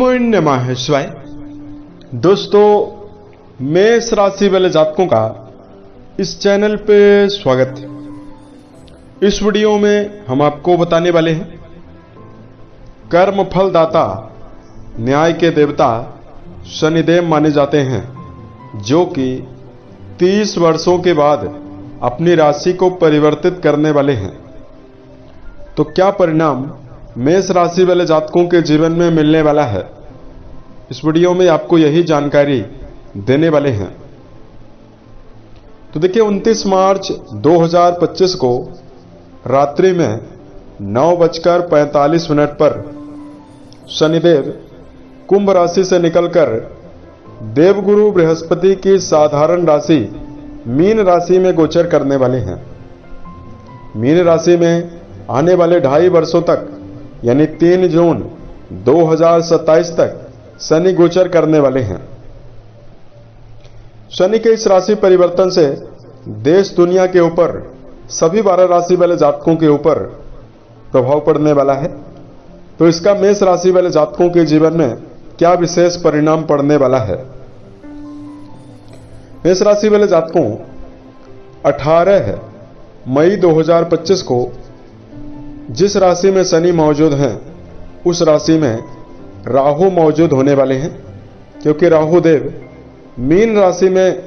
ओम नमः शिवाय। दोस्तों, मेष राशि वाले जातकों का इस चैनल पे स्वागत है। इस वीडियो में हम आपको बताने वाले हैं कर्म फल दाता, न्याय के देवता शनिदेव माने जाते हैं, जो कि 30 वर्षों के बाद अपनी राशि को परिवर्तित करने वाले हैं। तो क्या परिणाम मेष राशि वाले जातकों के जीवन में मिलने वाला है, इस वीडियो में आपको यही जानकारी देने वाले हैं। तो देखिए, 29 मार्च 2025 को रात्रि में 9:45 पर शनिदेव कुंभ राशि से निकलकर देवगुरु बृहस्पति की साधारण राशि मीन राशि में गोचर करने वाले हैं। मीन राशि में आने वाले 2.5 वर्षों तक यानी 3 जून 2027 तक शनि गोचर करने वाले हैं। शनि के इस राशि परिवर्तन से देश दुनिया के ऊपर सभी 12 राशि वाले जातकों के ऊपर प्रभाव पड़ने वाला है। तो इसका मेष राशि वाले जातकों के जीवन में क्या विशेष परिणाम पड़ने वाला है। मेष राशि वाले जातकों 18 मई 2025 को जिस राशि में शनि मौजूद हैं, उस राशि में राहु मौजूद होने वाले हैं। क्योंकि राहु देव मीन राशि में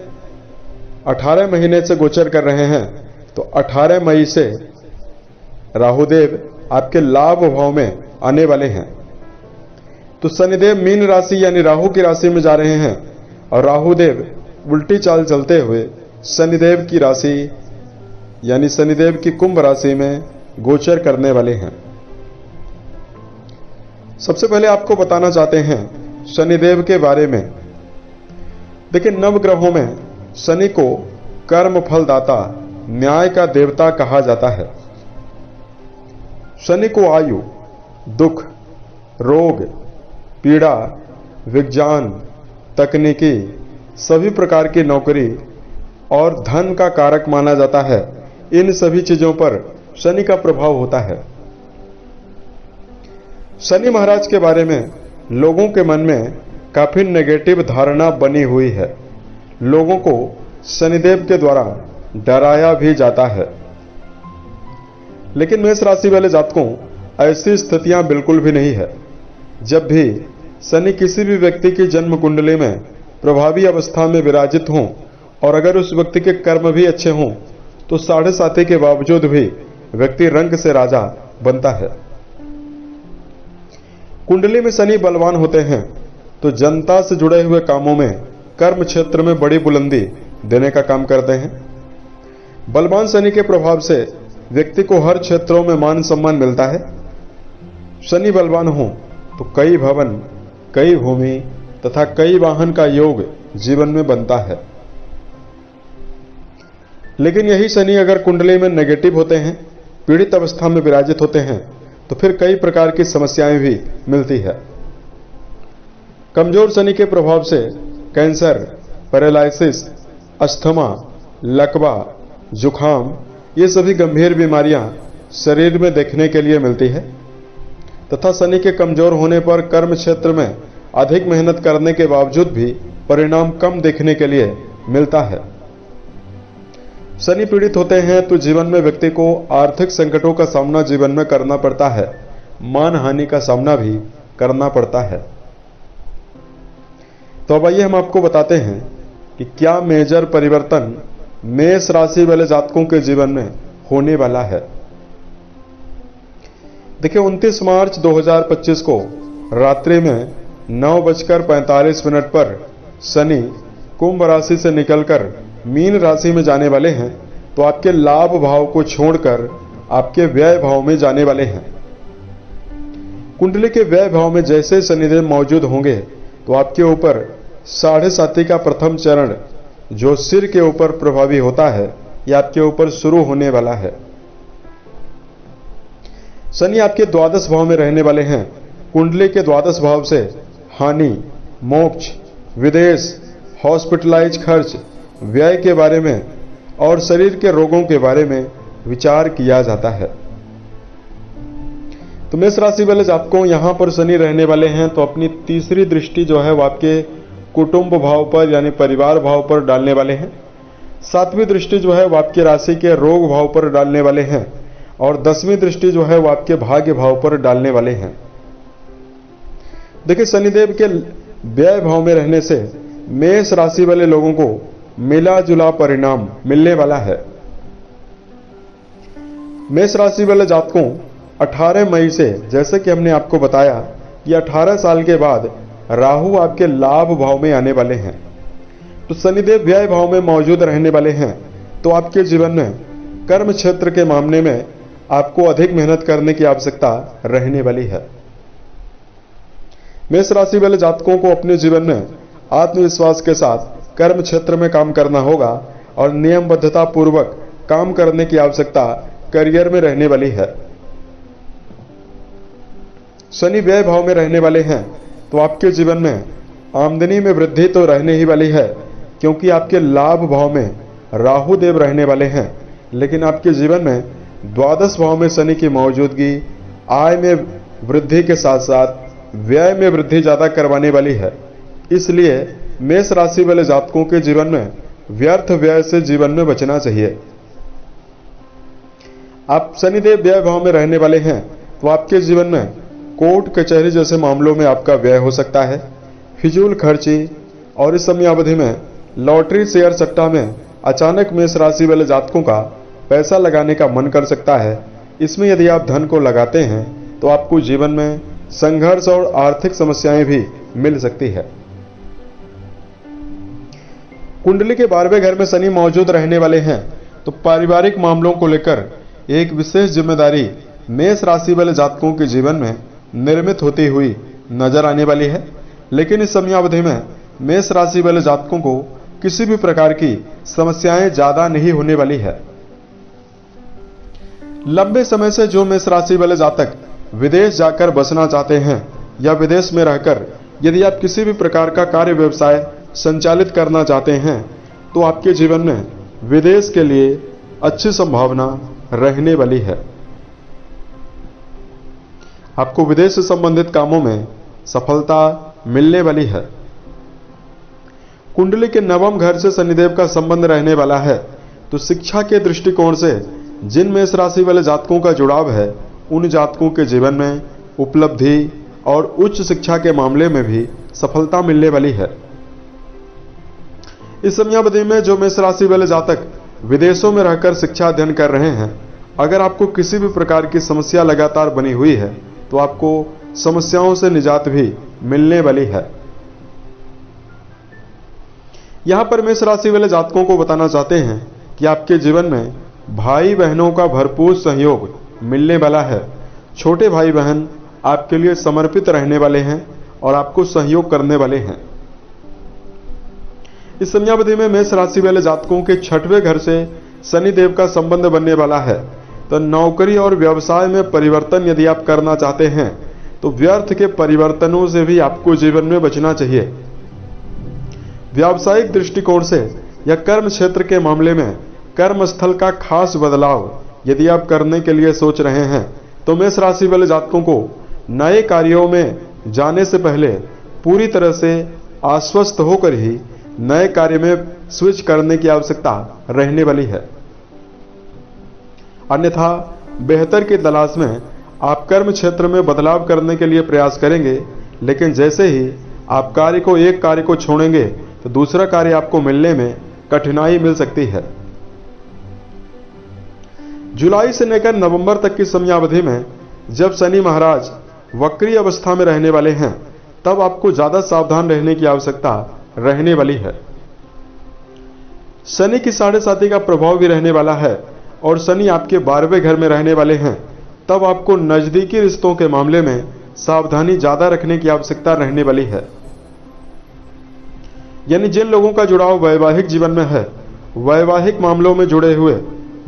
18 महीने से गोचर कर रहे हैं, तो 18 मई से राहु देव आपके लाभ भाव में आने वाले हैं। तो शनिदेव मीन राशि यानी राहु की राशि में जा रहे हैं और राहु देव उल्टी चाल चलते हुए शनिदेव की राशि यानी शनिदेव की कुंभ राशि में गोचर करने वाले हैं। सबसे पहले आपको बताना चाहते हैं शनिदेव के बारे में। देखिए, नवग्रहों में शनि को कर्म फल दाता, न्याय का देवता कहा जाता है। शनि को आयु, दुख, रोग, पीड़ा, विज्ञान, तकनीकी, सभी प्रकार की नौकरी और धन का कारक माना जाता है। इन सभी चीजों पर शनि का प्रभाव होता है। शनि महाराज के बारे में लोगों के मन में काफी नेगेटिव धारणा बनी हुई है। लोगों को शनिदेव के द्वारा डराया भी जाता है। लेकिन मेष राशि वाले जातकों, ऐसी स्थितियां बिल्कुल भी नहीं है। जब भी शनि किसी भी व्यक्ति की जन्म कुंडली में प्रभावी अवस्था में विराजित हों और अगर उस व्यक्ति के कर्म भी अच्छे हों, तो 7.5 के बावजूद भी व्यक्ति रंग से राजा बनता है। कुंडली में शनि बलवान होते हैं तो जनता से जुड़े हुए कामों में, कर्म क्षेत्र में बड़ी बुलंदी देने का काम करते हैं। बलवान शनि के प्रभाव से व्यक्ति को हर क्षेत्रों में मान सम्मान मिलता है। शनि बलवान हो तो कई भवन, कई भूमि तथा कई वाहन का योग जीवन में बनता है। लेकिन यही शनि अगर कुंडली में नेगेटिव होते हैं, पीड़ित अवस्था में विराजित होते हैं, तो फिर कई प्रकार की समस्याएं भी मिलती है। कमजोर शनि के प्रभाव से कैंसर, पैरालिसिस, अस्थमा, लकवा, जुखाम, ये सभी गंभीर बीमारियां शरीर में देखने के लिए मिलती है। तथा शनि के कमजोर होने पर कर्म क्षेत्र में अधिक मेहनत करने के बावजूद भी परिणाम कम देखने के लिए मिलता है। शनि पीड़ित होते हैं तो जीवन में व्यक्ति को आर्थिक संकटों का सामना जीवन में करना पड़ता है, मान हानि का सामना भी करना पड़ता है। तो अब आइए हम आपको बताते हैं कि क्या मेजर परिवर्तन मेष राशि वाले जातकों के जीवन में होने वाला है। देखिए, 29 मार्च 2025 को रात्रि में 9:45 पर शनि कुंभ राशि से निकलकर मीन राशि में जाने वाले हैं, तो आपके लाभ भाव को छोड़कर आपके व्यय भाव में जाने वाले हैं। कुंडली के व्यय भाव में जैसे शनिदेव मौजूद होंगे, तो आपके ऊपर 7.5 का प्रथम चरण जो सिर के ऊपर प्रभावी होता है, यह आपके ऊपर शुरू होने वाला है। शनि आपके द्वादश भाव में रहने वाले हैं। कुंडली के द्वादश भाव से हानि, मोक्ष, विदेश, हॉस्पिटलाइज खर्च, व्यय के बारे में और शरीर के रोगों के बारे में विचार किया जाता है। तो मेष राशि वाले जातकों, यहाँ पर शनि रहने वाले हैं तो अपनी तीसरी दृष्टि जो है वो आपके कुटुंब भाव पर यानी परिवार भाव पर डालने वाले हैं। सातवीं दृष्टि जो है वो आपकी राशि के रोग भाव पर डालने वाले हैं और 10वीं दृष्टि जो है वो आपके भाग्य भाव पर डालने वाले हैं। देखिए, शनिदेव के व्यय भाव में रहने से मेष राशि वाले लोगों को मिला जुला परिणाम मिलने वाला है। मेष राशि वाले जातकों, 18 मई से, जैसे कि हमने आपको बताया कि 18 साल के बाद राहु आपके लाभ भाव में आने वाले हैं, तो शनिदेव व्यय भाव में मौजूद रहने वाले हैं। तो आपके जीवन में कर्म क्षेत्र के मामले में आपको अधिक मेहनत करने की आवश्यकता रहने वाली है। मेष राशि वाले जातकों को अपने जीवन में आत्मविश्वास के साथ कर्म क्षेत्र में काम करना होगा और नियमबद्धता पूर्वक काम करने की आवश्यकता करियर में रहने वाली है। शनि व्यय भाव में रहने वाले हैं तो आपके जीवन में आमदनी में वृद्धि तो रहने ही वाली है, क्योंकि आपके लाभ भाव में राहु देव रहने वाले हैं। लेकिन आपके जीवन में द्वादश भाव में शनि की मौजूदगी आय में वृद्धि के साथ साथ व्यय में वृद्धि ज्यादा करवाने वाली है। इसलिए मेष राशि वाले जातकों के जीवन में व्यर्थ व्यय से जीवन में बचना चाहिए। आप शनिदेव व्यय भाव में रहने वाले हैं तो आपके जीवन में कोर्ट कचहरी जैसे मामलों में आपका व्यय हो सकता है। फिजूल खर्ची और इस समय अवधि में लॉटरी शेयर सट्टा में अचानक मेष राशि वाले जातकों का पैसा लगाने का मन कर सकता है। इसमें यदि आप धन को लगाते हैं तो आपको जीवन में संघर्ष और आर्थिक समस्याएं भी मिल सकती है। कुंडली के 12वें घर में शनि मौजूद रहने वाले हैं तो पारिवारिक मामलों को लेकर एक विशेष जिम्मेदारी मेष राशि वाले जातकों के जीवन में निर्मित होती हुई नजर आने वाली है। लेकिन इस समयावधि में मेष राशि वाले जातकों को किसी भी प्रकार की समस्याएं ज्यादा नहीं होने वाली है। लंबे समय से जो मेष राशि वाले जातक विदेश जाकर बसना चाहते हैं या विदेश में रहकर यदि आप किसी भी प्रकार का कार्य व्यवसाय संचालित करना चाहते हैं तो आपके जीवन में विदेश के लिए अच्छी संभावना रहने वाली है। आपको विदेश से संबंधित कामों में सफलता मिलने वाली है। कुंडली के 9वें घर से शनिदेव का संबंध रहने वाला है तो शिक्षा के दृष्टिकोण से जिन मेष राशि वाले जातकों का जुड़ाव है उन जातकों के जीवन में उपलब्धि और उच्च शिक्षा के मामले में भी सफलता मिलने वाली है। इस समयावधि में जो मेष राशि वाले जातक विदेशों में रहकर शिक्षा अध्ययन कर रहे हैं, अगर आपको किसी भी प्रकार की समस्या लगातार बनी हुई है तो आपको समस्याओं से निजात भी मिलने वाली है। यहां पर मेष राशि वाले जातकों को बताना चाहते हैं कि आपके जीवन में भाई बहनों का भरपूर सहयोग मिलने वाला है। छोटे भाई बहन आपके लिए समर्पित रहने वाले हैं और आपको सहयोग करने वाले हैं। इस समयावधि में मेष राशि वाले जातकों के 6वें घर से शनिदेव का संबंध बनने वाला है तो नौकरी और व्यवसाय में परिवर्तन यदि आप करना चाहते हैं तो व्यर्थ के परिवर्तनों से भी आपको जीवन में बचना चाहिए। व्यावसायिक दृष्टिकोण से या कर्म क्षेत्र के मामले में कर्म स्थल का खास बदलाव यदि आप करने के लिए सोच रहे हैं तो मेष राशि वाले जातकों को नए कार्यों में जाने से पहले पूरी तरह से आश्वस्त होकर ही नए कार्य में स्विच करने की आवश्यकता रहने वाली है। अन्यथा बेहतर की तलाश में आप कर्म क्षेत्र में बदलाव करने के लिए प्रयास करेंगे, लेकिन जैसे ही आप एक कार्य को छोड़ेंगे तो दूसरा कार्य आपको मिलने में कठिनाई मिल सकती है। जुलाई से लेकर नवंबर तक की समयावधि में जब शनि महाराज वक्री अवस्था में रहने वाले हैं तब आपको ज्यादा सावधान रहने की आवश्यकता रहने वाली है। शनि की 7.5 का प्रभाव भी रहने वाला है और शनि आपके 12वें घर में रहने वाले हैं तब आपको नजदीकी रिश्तों के मामले में सावधानी ज्यादा रखने की आवश्यकता रहने वाली है। यानी जिन लोगों का जुड़ाव वैवाहिक जीवन में है, वैवाहिक मामलों में जुड़े हुए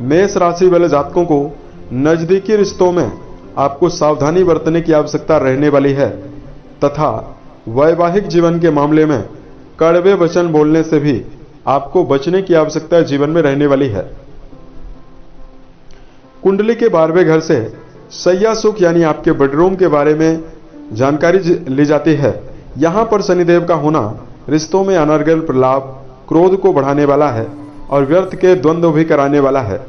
मेष राशि वाले जातकों को नजदीकी रिश्तों में आपको सावधानी बरतने की आवश्यकता रहने वाली है तथा वैवाहिक जीवन के मामले में कड़वे वचन बोलने से भी आपको बचने की आवश्यकता जीवन में रहने वाली है। कुंडली के 12वें घर से शैया सुख यानी आपके बेडरूम के बारे में जानकारी ली जाती है। यहाँ पर शनिदेव का होना रिश्तों में अनर्गल प्रलाप, क्रोध को बढ़ाने वाला है और व्यर्थ के द्वंद्व भी कराने वाला है।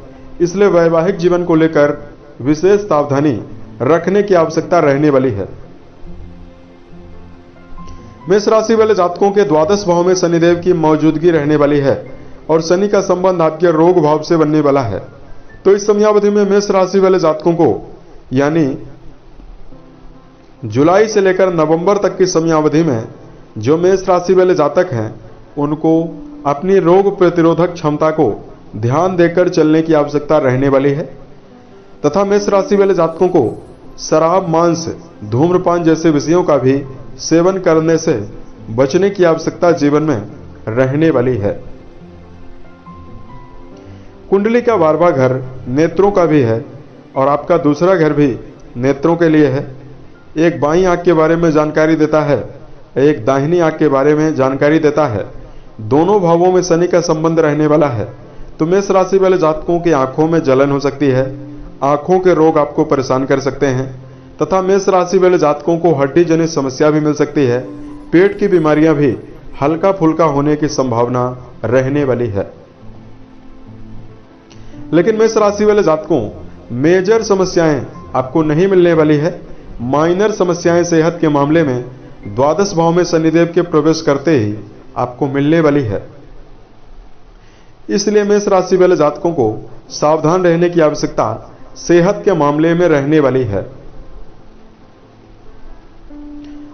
इसलिए वैवाहिक जीवन को लेकर विशेष सावधानी रखने की आवश्यकता रहने वाली है। मेष राशि वाले जातकों के द्वादश भाव में शनिदेव की मौजूदगी रहने वाली है और शनि का संबंध आपके रोग भाव से बनने वाला है। तो इस समयावधि में मेष राशि वाले जातकों को यानी जुलाई से लेकर नवंबर तक की समयावधि में जो मेष राशि वाले जातक हैं उनको अपनी रोग प्रतिरोधक क्षमता को ध्यान देकर चलने की आवश्यकता रहने वाली है तथा मेष राशि वाले जातकों को शराब, मांस, धूम्रपान जैसे विषयों का भी सेवन करने से बचने की आवश्यकता जीवन में रहने वाली है। कुंडली का 12वां घर नेत्रों का भी है और आपका दूसरा घर भी नेत्रों के लिए है। एक बाईं आंख के बारे में जानकारी देता है, एक दाहिनी आंख के बारे में जानकारी देता है। दोनों भावों में शनि का संबंध रहने वाला है। तो मेष राशि वाले जातकों की आंखों में जलन हो सकती है, आंखों के रोग आपको परेशान कर सकते हैं तथा मेष राशि वाले जातकों को हड्डी जनित समस्या भी मिल सकती है। पेट की बीमारियां भी हल्का फुल्का होने की संभावना रहने वाली है। लेकिन मेष राशि वाले जातकों मेजर समस्याएं आपको नहीं मिलने वाली है। माइनर समस्याएं सेहत के मामले में द्वादश भाव में शनिदेव के प्रवेश करते ही आपको मिलने वाली है। इसलिए मेष राशि वाले जातकों को सावधान रहने की आवश्यकता सेहत के मामले में रहने वाली है।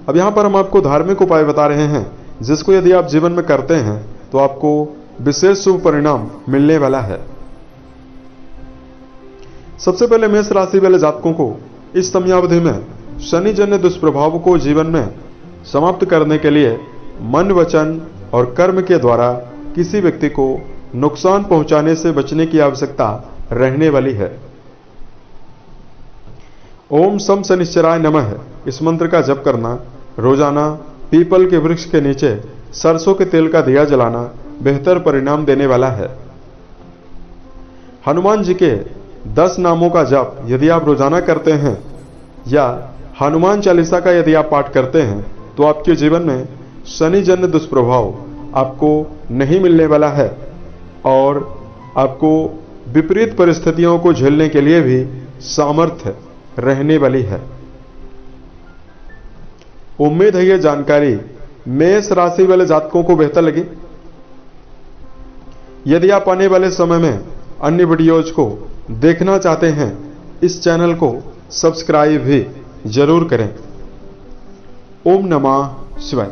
अब यहां पर हम आपको धार्मिक उपाय बता रहे हैं जिसको यदि आप जीवन में करते हैं तो आपको विशेष शुभ परिणाम मिलने वाला है। सबसे पहले मेष राशि वाले जातकों को इस समयावधि में शनि जन्य दुष्प्रभाव को जीवन में समाप्त करने के लिए मन, वचन और कर्म के द्वारा किसी व्यक्ति को नुकसान पहुंचाने से बचने की आवश्यकता रहने वाली है। ओम सम शनिश्चराय नमः इस मंत्र का जप करना, रोजाना पीपल के वृक्ष के नीचे सरसों के तेल का दिया जलाना बेहतर परिणाम देने वाला है। हनुमान जी के 10 नामों का जप यदि आप रोजाना करते हैं या हनुमान चालीसा का यदि आप पाठ करते हैं तो आपके जीवन में शनि जन्य दुष्प्रभाव आपको नहीं मिलने वाला है और आपको विपरीत परिस्थितियों को झेलने के लिए भी सामर्थ्य रहने वाली है। उम्मीद है यह जानकारी मेष राशि वाले जातकों को बेहतर लगी। यदि आप आने वाले समय में अन्य वीडियोज को देखना चाहते हैं इस चैनल को सब्सक्राइब भी जरूर करें। ओम नमः शिवाय।